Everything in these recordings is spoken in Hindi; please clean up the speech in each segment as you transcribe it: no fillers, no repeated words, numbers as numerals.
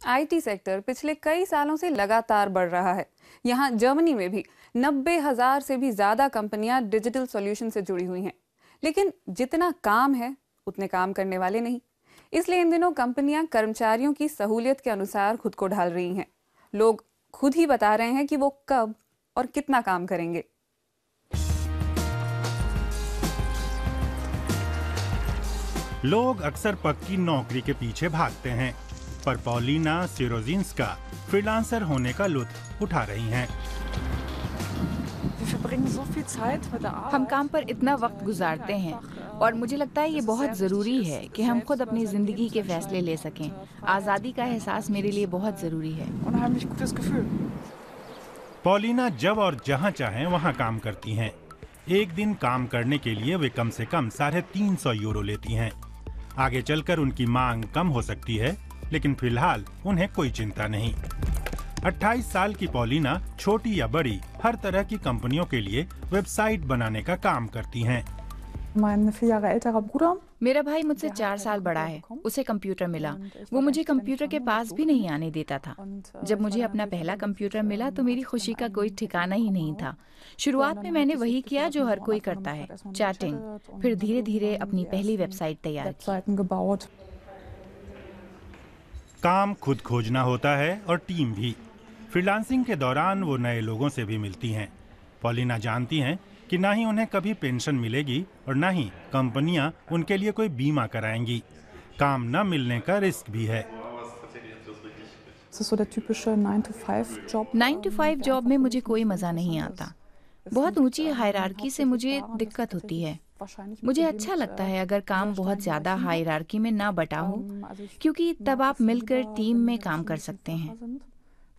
आईटी सेक्टर पिछले कई सालों से लगातार बढ़ रहा है। यहाँ जर्मनी में भी 90,000 से भी ज्यादा कंपनियां डिजिटल सॉल्यूशन से जुड़ी हुई हैं। लेकिन जितना काम है उतने काम करने वाले नहीं। इसलिए इन दिनों कंपनियां कर्मचारियों की सहूलियत के अनुसार खुद को ढाल रही हैं। लोग खुद ही बता रहे हैं कि वो कब और कितना काम करेंगे। लोग अक्सर पक्की नौकरी के पीछे भागते हैं, पर पॉलिना सिरोजिंस्का फ्रीलांसर होने का लुत्फ उठा रही हैं। हम काम पर इतना वक्त गुजारते हैं और मुझे लगता है ये बहुत ज़रूरी है कि हम खुद अपनी ज़िंदगी के फैसले ले सकें। आज़ादी का एहसास मेरे लिए बहुत ज़रूरी है। पॉलिना जब और जहां चाहें वहां काम करती हैं। एक दिन काम करने के लिए वे कम से कम 350 यूरो लेती हैं। आगे चलकर उनकी मांग कम हो सकती है, लेकिन फिलहाल उन्हें कोई चिंता नहीं। 28 साल की पॉलिना छोटी या बड़ी हर तरह की कंपनियों के लिए वेबसाइट बनाने का काम करती हैं। मेरा भाई मुझसे 4 साल बड़ा है। उसे कंप्यूटर मिला। वो मुझे कंप्यूटर के पास भी नहीं आने देता था। जब मुझे अपना पहला कंप्यूटर मिला तो मेरी खुशी का कोई ठिकाना ही नहीं था। शुरुआत में मैंने वही किया जो हर कोई करता है, चैटिंग। फिर धीरे धीरे अपनी पहली वेबसाइट तैयार की। काम खुद खोजना होता है और टीम भी। फ्रीलांसिंग के दौरान वो नए लोगों से भी मिलती हैं। पॉलिना जानती हैं कि ना ही उन्हें कभी पेंशन मिलेगी और ना ही कंपनियां उनके लिए कोई बीमा कराएंगी। काम न मिलने का रिस्क भी है। 9 to 5 जॉब में मुझे कोई मजा नहीं आता। बहुत ऊंची हायरार्की से मुझे दिक्कत होती है। मुझे अच्छा लगता है अगर काम बहुत ज्यादा हायरार्की में ना बटा हो, क्योंकि तब आप मिलकर टीम में काम कर सकते हैं।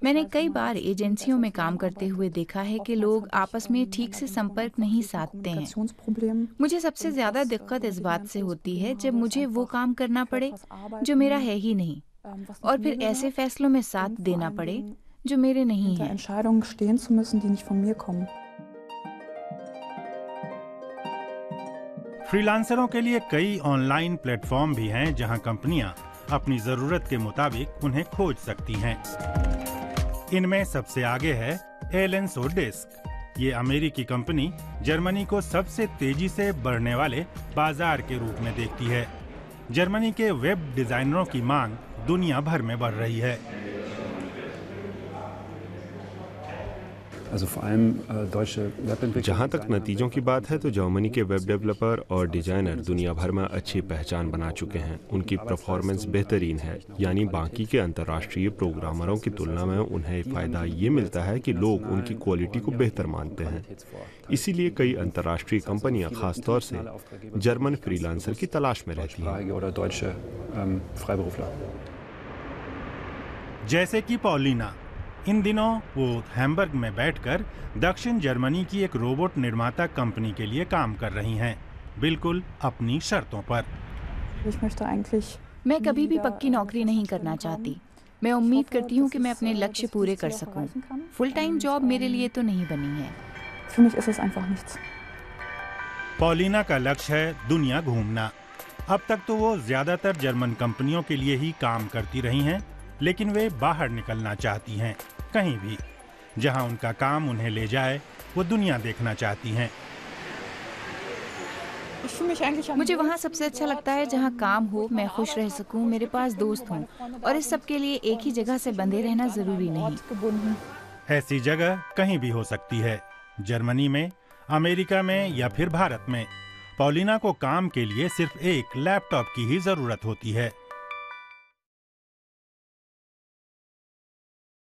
मैंने कई बार एजेंसियों में काम करते हुए देखा है कि लोग आपस में ठीक से संपर्क नहीं साधते हैं। मुझे सबसे ज्यादा दिक्कत इस बात से होती है जब मुझे वो काम करना पड़े जो मेरा है ही नहीं, और फिर ऐसे फैसलों में साथ देना पड़े जो मेरे नहीं हैं। फ्रीलांसरों के लिए कई ऑनलाइन प्लेटफॉर्म भी हैं जहां कंपनियां अपनी जरूरत के मुताबिक उन्हें खोज सकती हैं। इनमें सबसे आगे है एलेंसो डेस्क। ये अमेरिकी कंपनी जर्मनी को सबसे तेजी से बढ़ने वाले बाजार के रूप में देखती है। जर्मनी के वेब डिजाइनरों की मांग दुनिया भर में बढ़ रही है। जहाँ तक नतीजों की बात है तो जर्मनी के वेब डेवलपर और डिजाइनर दुनिया भर में अच्छी पहचान बना चुके हैं। उनकी परफॉर्मेंस बेहतरीन है, यानी बाकी के अंतर्राष्ट्रीय प्रोग्रामरों की तुलना में उन्हें फ़ायदा ये मिलता है कि लोग उनकी क्वालिटी को बेहतर मानते हैं। इसीलिए कई अंतर्राष्ट्रीय कंपनियां खासतौर से जर्मन फ्रीलांसर की तलाश में रहती हैं। जैसे कि पॉलिना, इन दिनों वो हैम्बर्ग में बैठकर दक्षिण जर्मनी की एक रोबोट निर्माता कंपनी के लिए काम कर रही हैं, बिल्कुल अपनी शर्तों पर। मैं कभी भी पक्की नौकरी नहीं करना चाहती। मैं उम्मीद करती हूँ कि मैं अपने लक्ष्य पूरे कर सकूँ। फुल टाइम जॉब मेरे लिए तो नहीं बनी है। पॉलिना का लक्ष्य है दुनिया घूमना। अब तक तो वो ज्यादातर जर्मन कंपनियों के लिए ही काम करती रही हैं, लेकिन वे बाहर निकलना चाहती हैं, कहीं भी जहां उनका काम उन्हें ले जाए। वो दुनिया देखना चाहती हैं। मुझे वहाँ सबसे अच्छा लगता है जहाँ काम हो, मैं खुश रह सकूं, मेरे पास दोस्त हों, और इस सब के लिए एक ही जगह से बंधे रहना जरूरी नहीं। ऐसी जगह कहीं भी हो सकती है, जर्मनी में, अमेरिका में या फिर भारत में। पॉलिना को काम के लिए सिर्फ एक लैपटॉप की ही जरूरत होती है।